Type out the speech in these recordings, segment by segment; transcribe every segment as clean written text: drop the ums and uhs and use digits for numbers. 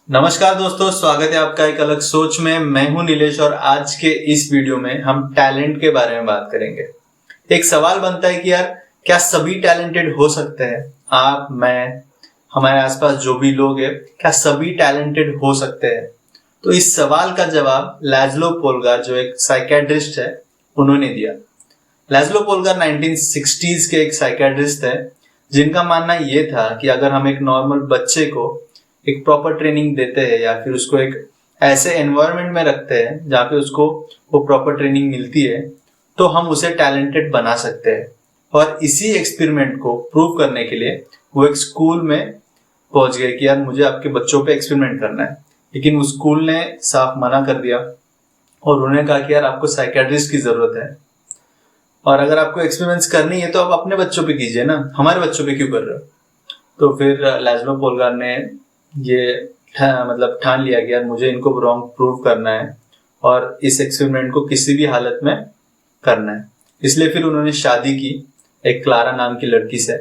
नमस्कार दोस्तों, स्वागत है आपका एक अलग सोच में। मैं हूं नीलेश और आज के इस वीडियो में हम टैलेंट के बारे में बात करेंगे। एक सवाल बनता है कि यार क्या सभी टैलेंटेड हो सकते हैं? आप, मैं, हमारे आसपास जो भी लोग हैं, क्या सभी टैलेंटेड हो सकते हैं? तो इस सवाल का जवाब लैज़लो पोलगार, जो एक साइकियाट्रिस्ट है, उन्होंने दिया। लैज़लो पोलगार 1960s के एक साइकियाट्रिस्ट है जिनका मानना यह था कि अगर हम एक नॉर्मल बच्चे को एक प्रॉपर ट्रेनिंग देते हैं या फिर उसको एक ऐसे एनवायरनमेंट में रखते हैं जहाँ पे उसको वो प्रॉपर ट्रेनिंग मिलती है, तो हम उसे टैलेंटेड बना सकते हैं। और इसी एक्सपेरिमेंट को प्रूव करने के लिए वो एक स्कूल में पहुंच गए कि यार मुझे आपके बच्चों पे एक्सपेरिमेंट करना है। लेकिन उस स्कूल ने साफ मना कर दिया और उन्होंने कहा कि यार आपको साइकियाट्रिस्ट की जरूरत है, और अगर आपको एक्सपेरिमेंट्स करनी है तो आप अपने बच्चों पे कीजिए ना, हमारे बच्चों पे क्यों कर रहे हो? तो फिर लैज़लो पोलगार ने ये ठान लिया कि यार मुझे इनको रॉन्ग प्रूव करना है और इस एक्सपेरिमेंट को किसी भी हालत में करना है। इसलिए फिर उन्होंने शादी की एक क्लारा नाम की लड़की से,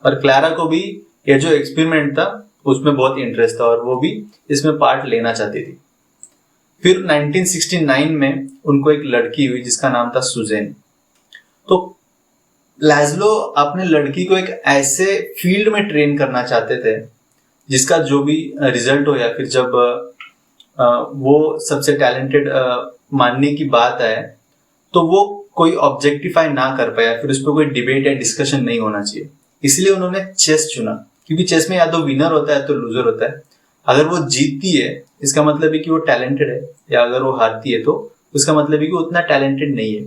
और क्लारा को भी ये जो एक्सपेरिमेंट था उसमें बहुत इंटरेस्ट था और वो भी इसमें पार्ट लेना चाहती थी। फिर 1969 में उनको एक लड़की हुई जिसका नाम था सुजेन। तो लैज़लो अपने लड़की को एक ऐसे फील्ड में ट्रेन करना चाहते थे जिसका जो भी रिजल्ट हो, या फिर जब वो सबसे टैलेंटेड मानने की बात आए तो वो कोई ऑब्जेक्टिफाई ना कर पाए, फिर उस पर कोई डिबेट या डिस्कशन नहीं होना चाहिए। इसलिए उन्होंने चेस चुना, क्योंकि चेस में या तो विनर होता है तो लूजर होता है। अगर वो जीतती है इसका मतलब है कि वो टैलेंटेड है, या अगर वो हारती है तो उसका मतलब है कि वो उतना टैलेंटेड नहीं है।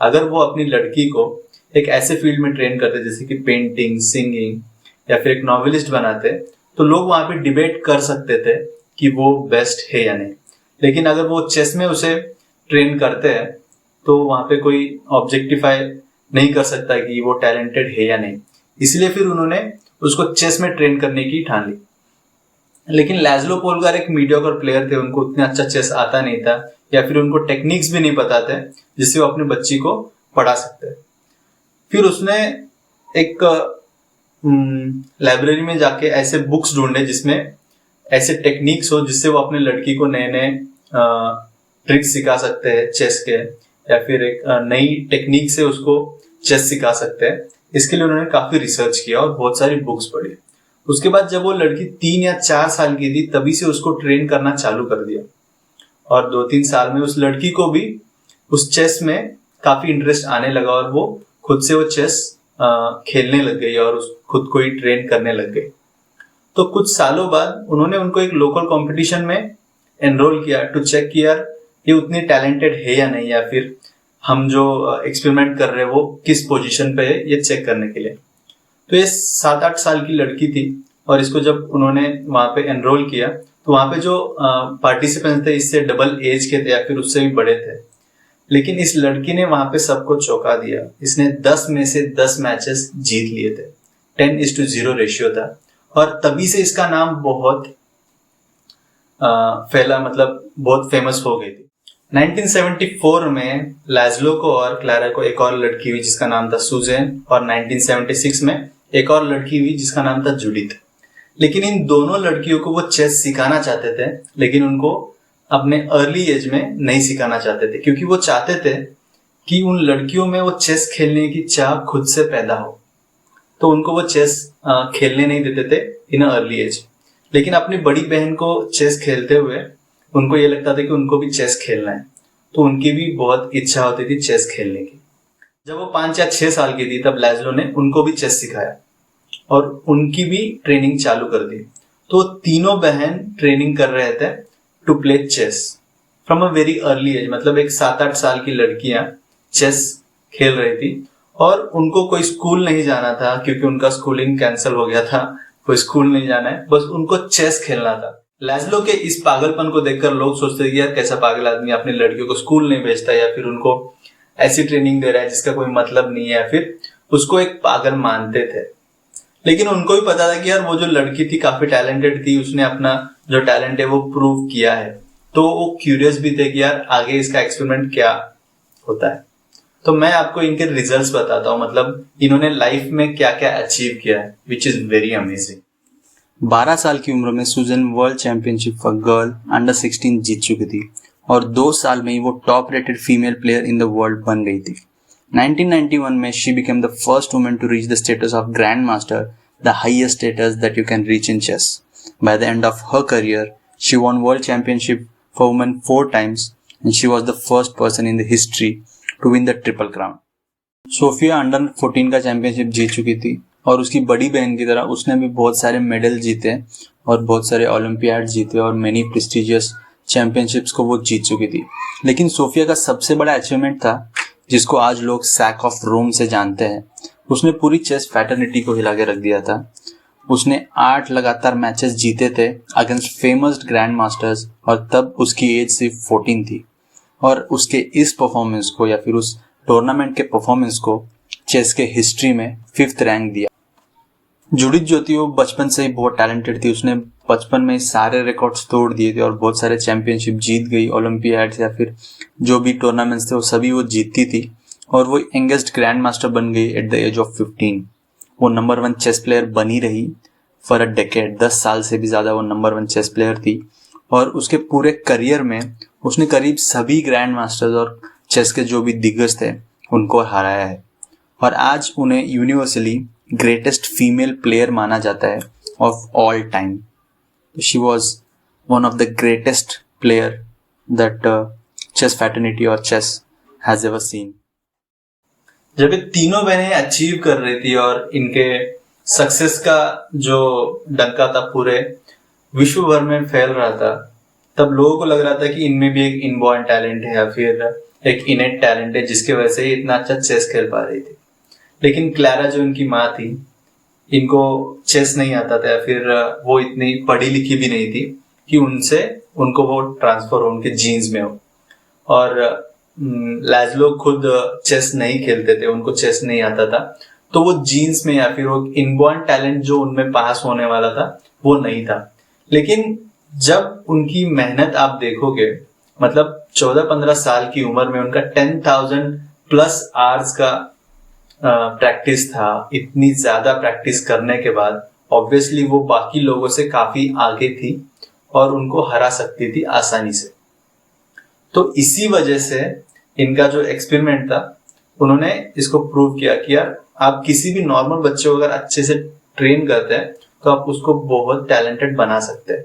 अगर वो अपनी लड़की को एक ऐसे फील्ड में ट्रेन करते जैसे कि पेंटिंग, सिंगिंग या फिर एक नॉवेलिस्ट बनाते, तो लोग वहां पे डिबेट कर सकते थे कि वो बेस्ट है या नहीं। लेकिन अगर वो चेस में उसे ट्रेन करते हैं तो वहां पे कोई ऑब्जेक्टिफाई नहीं कर सकता कि वो टैलेंटेड है या नहीं। इसलिए फिर उन्होंने उसको चेस में ट्रेन करने की ठान ली। लेकिन लैज़लो पोलगार एक मीडियोकर प्लेयर थे, उनको उतना अच्छा चेस आता नहीं था या फिर उनको टेक्निक्स भी नहीं पता थे जिससे वो अपनी बच्ची को पढ़ा सकते। फिर उसने एक लाइब्रेरी में जाके ऐसे बुक्स ढूंढे जिसमें ऐसे टेक्निक्स हो जिससे वो अपने लड़की को नए नए ट्रिक्स सिखा सकते हैं चेस के, या फिर एक नई टेक्निक से उसको चेस सिखा सकते हैं। इसके लिए उन्होंने काफी रिसर्च किया और बहुत सारी बुक्स पढ़ी। उसके बाद जब वो लड़की 3 या 4 साल की थी तभी से उसको ट्रेन करना चालू कर दिया, और 2-3 साल में उस लड़की को भी उस चेस में काफी इंटरेस्ट आने लगा और वो खुद से वो चेस खेलने लग गई और खुद को ही ट्रेन करने लग गई। तो कुछ सालों बाद उन्होंने उनको एक लोकल कंपटीशन में एनरोल किया टू चेक कि यार ये उतनी टैलेंटेड है या नहीं, या फिर हम जो एक्सपेरिमेंट कर रहे हैं वो किस पोजीशन पे है, ये चेक करने के लिए। तो ये 7-8 साल की लड़की थी, और इसको जब उन्होंने वहां पे एनरोल किया तो वहां पे जो पार्टिसिपेंट थे इससे डबल एज के थे या फिर उससे भी बड़े थे। लेकिन इस लड़की ने वहां पे सबको चौंका दिया। इसने 10 में से 10 मैचेस जीत लिए थे। 10:0 रेशियो था, और तभी से इसका नाम बहुत फैला, बहुत फेमस हो गई थी। 1974 में लैज़लो को और क्लारा को एक और लड़की हुई जिसका नाम था सुजेन, और 1976 में एक और लड़की हुई जिसका नाम था जूडिथ। लेकिन इन दोनों लड़कियों को वो चेस सिखाना चाहते थे, लेकिन उनको अपने अर्ली एज में नहीं सिखाना चाहते थे, क्योंकि वो चाहते थे कि उन लड़कियों में वो चेस खेलने की चाह खुद से पैदा हो। तो उनको वो चेस खेलने नहीं देते थे इन अर्ली एज। लेकिन अपनी बड़ी बहन को चेस खेलते हुए उनको ये लगता था कि उनको भी चेस खेलना है, तो उनकी भी बहुत इच्छा होती थी चेस खेलने की। जब वो 5 या 6 साल की थी तब लैज़लो ने उनको भी चेस सिखाया और उनकी भी ट्रेनिंग चालू कर दी। तो तीनों बहन ट्रेनिंग कर रहे थे to play chess from a very early age. एक 7-8 साल की लड़कियां चेस खेल रही थी, और उनको कोई स्कूल नहीं जाना था क्योंकि उनका स्कूलिंग कैंसिल हो गया था। कोई स्कूल नहीं जाना है, बस उनको चेस खेलना था। लैज़लो के इस पागलपन को देखकर लोग सोचते थे कि यार कैसा पागल आदमी अपनी लड़कियों को स्कूल नहीं भेजता, या फिर उनको ऐसी ट्रेनिंग दे रहा है जिसका कोई मतलब नहीं है, या फिर उसको एक पागल मानते थे। लेकिन उनको भी पता था कि यार वो जो लड़की थी काफी टैलेंटेड थी, उसने अपना जो टैलेंट है वो प्रूव किया है। तो वो क्यूरियस भी थे कि यार आगे इसका एक्सपेरिमेंट क्या होता है। तो मैं आपको इनके रिजल्ट्स बताता हूँ, इन्होंने लाइफ में क्या क्या अचीव किया है, विच इज वेरी अमेजिंग। 12 साल की उम्र में Susan world championship for girl under 16 जीत चुकी थी और 2 साल में ही वो top rated female player in the world बन गई थी। 1991 में she became the first woman to reach the status of grand master, the highest status that you can reach in chess. By the end of her career she won world championship for women 4 times and she was the first person in the history to win the triple crown. Sofia under 14 का championship जीत चुकी थी और उसकी बड़ी बहन की तरह उसने भी बहुत सारे मेडल जीते और बहुत सारे ओलंपियाड जीते और मेनी प्रेस्टिजियस चैंपियनशिप्स को वो जीत चुकी थी। लेकिन सोफिया का सबसे बड़ा अचीवमेंट था, जिसको आज लोग सैक ऑफ रोम से जानते हैं, उसने पूरी चेस फैटर्निटी को हिला के रख दिया था। उसने 8 लगातार मैचेस जीते थे अगेंस्ट फेमस ग्रैंड मास्टर्स और तब उसकी एज सिर्फ 14 थी और उसके इस परफॉर्मेंस को या फिर उस टूर्नामेंट के परफॉर्मेंस को चेस के हिस्ट्री में 5th रैंक दिया। जुडिथ जो थी वो बचपन से ही बहुत टैलेंटेड थी। उसने बचपन में सारे रिकॉर्ड्स तोड़ दिए थे और बहुत सारे चैंपियनशिप जीत गई, ओलंपियाड्स या फिर जो भी टूर्नामेंट्स थे वो सभी वो जीतती थी और वो यंगेस्ट ग्रैंड मास्टर बन गई एट द एज ऑफ 15। वो नंबर 1 चेस प्लेयर बनी रही फॉर अ डेकेड, 10 साल से भी ज़्यादा वो नंबर 1 चेस प्लेयर थी और उसके पूरे करियर में उसने करीब सभी ग्रैंड मास्टर्स और चेस के जो भी दिग्गज थे उनको हराया है और आज उन्हें यूनिवर्सली ग्रेटेस्ट फीमेल प्लेयर माना जाता है of all time. She was one of the greatest player that chess fraternity और चेस हैज एवर सीन। जब ये तीनों बहनें अचीव कर रही थी और इनके सक्सेस का जो डंका था पूरे विश्व भर में फैल रहा था, तब लोगों को लग रहा था कि इनमें भी एक इनबॉर्न टैलेंट है या फिर एक इनेट टैलेंट है जिसकी वजह से इतना अच्छा चेस खेल पा रही थी। लेकिन क्लारा जो इनकी माँ थी, इनको चेस नहीं आता था या फिर वो इतनी पढ़ी लिखी भी नहीं थी कि उनको वो ट्रांसफर हो उनके जीन्स में हो। और लैज़लो खुद चेस नहीं खेलते थे, उनको चेस नहीं आता था, तो वो जीन्स में या फिर वो इनबॉर्न टैलेंट जो उनमें पास होने वाला था वो नहीं था। लेकिन जब उनकी मेहनत आप देखोगे, मतलब 14-15 साल की उम्र में उनका 10,000 प्लस आवर्स का प्रैक्टिस था। इतनी ज्यादा प्रैक्टिस करने के बाद ऑब्वियसली वो बाकी लोगों से काफी आगे थी और उनको हरा सकती थी आसानी से। तो इसी वजह से इनका जो एक्सपेरिमेंट था, उन्होंने इसको प्रूव किया कि यार आप किसी भी नॉर्मल बच्चे को अगर अच्छे से ट्रेन करते हैं तो आप उसको बहुत टैलेंटेड बना सकते हैं।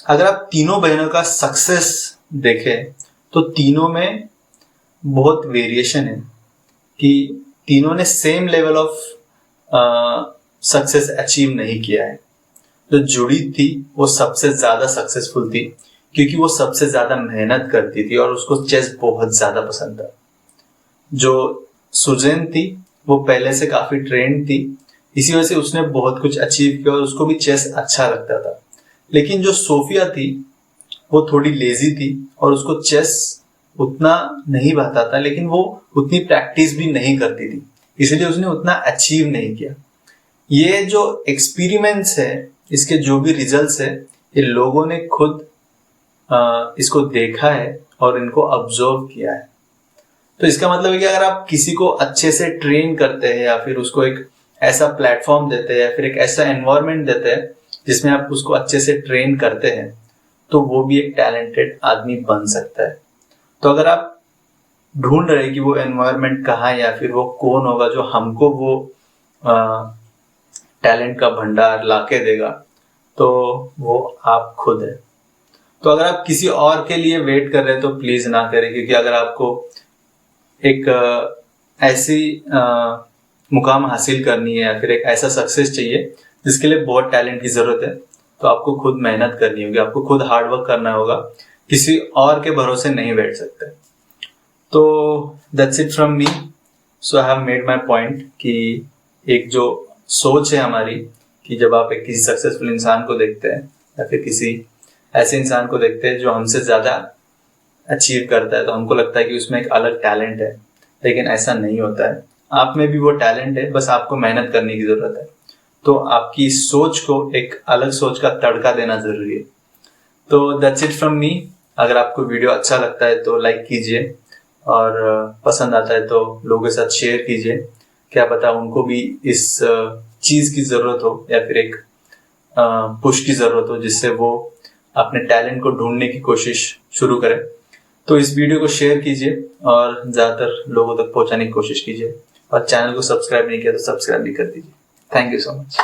अगर आप तीनों बहनों का सक्सेस देखें तो तीनों में बहुत वेरिएशन है कि तीनों ने same level of success achieve नहीं किया है। जो जुडिथ थी वो सबसे ज्यादा सक्सेसफुल थी क्योंकि वो सबसे ज्यादा मेहनत करती थी और उसको चेस बहुत ज्यादा पसंद था। जो सुजैन थी वो पहले से काफी ट्रेंड थी, इसी वजह से उसने बहुत कुछ अचीव किया और उसको भी चेस अच्छा लगता था। लेकिन जो सोफिया थी वो थोड़ी लेजी थी और उसको चेस उतना नहीं भाता था, लेकिन वो उतनी प्रैक्टिस भी नहीं करती थी, इसलिए उसने उतना अचीव नहीं किया। ये जो एक्सपेरिमेंट्स है, इसके जो भी रिजल्ट्स है, ये लोगों ने खुद इसको देखा है और इनको ऑब्जर्व किया है। तो इसका मतलब है कि अगर आप किसी को अच्छे से ट्रेन करते हैं या फिर उसको एक ऐसा प्लेटफॉर्म देते हैं या फिर एक ऐसा एनवायरनमेंट देते हैं जिसमें आप उसको अच्छे से ट्रेन करते हैं, तो वो भी एक टैलेंटेड आदमी बन सकता है। तो अगर आप ढूंढ रहे कि वो एनवायरनमेंट कहाँ है या फिर वो कौन होगा जो हमको वो टैलेंट का भंडार लाके देगा, तो वो आप खुद है। तो अगर आप किसी और के लिए वेट कर रहे हैं तो प्लीज ना करें, क्योंकि अगर आपको एक ऐसी मुकाम हासिल करनी है या फिर एक ऐसा सक्सेस चाहिए जिसके लिए बहुत टैलेंट की जरूरत है, तो आपको खुद मेहनत करनी होगी, आपको खुद हार्डवर्क करना होगा, किसी और के भरोसे नहीं बैठ सकते। तो that's it from me. So I have made my point कि एक जो सोच है हमारी कि जब आप एक किसी सक्सेसफुल इंसान को देखते हैं या फिर किसी ऐसे इंसान को देखते हैं जो हमसे ज्यादा अचीव करता है, तो हमको लगता है कि उसमें एक अलग टैलेंट है, लेकिन ऐसा नहीं होता है। आप में भी वो टैलेंट है, बस आपको मेहनत करने की जरूरत है। तो आपकी सोच को एक अलग सोच का तड़का देना जरूरी है। तो दैट्स इट फ्रॉम मी। अगर आपको वीडियो अच्छा लगता है तो लाइक कीजिए और पसंद आता है तो लोगों के साथ शेयर कीजिए। क्या पता उनको भी इस चीज की जरूरत हो या फिर एक पुश की जरूरत हो, जिससे वो अपने टैलेंट को ढूंढने की कोशिश शुरू करे। तो इस वीडियो को शेयर कीजिए और ज्यादातर लोगों तक पहुंचाने की कोशिश कीजिए, और चैनल को सब्सक्राइब नहीं किया तो सब्सक्राइब भी कर दीजिए। Thank you so much.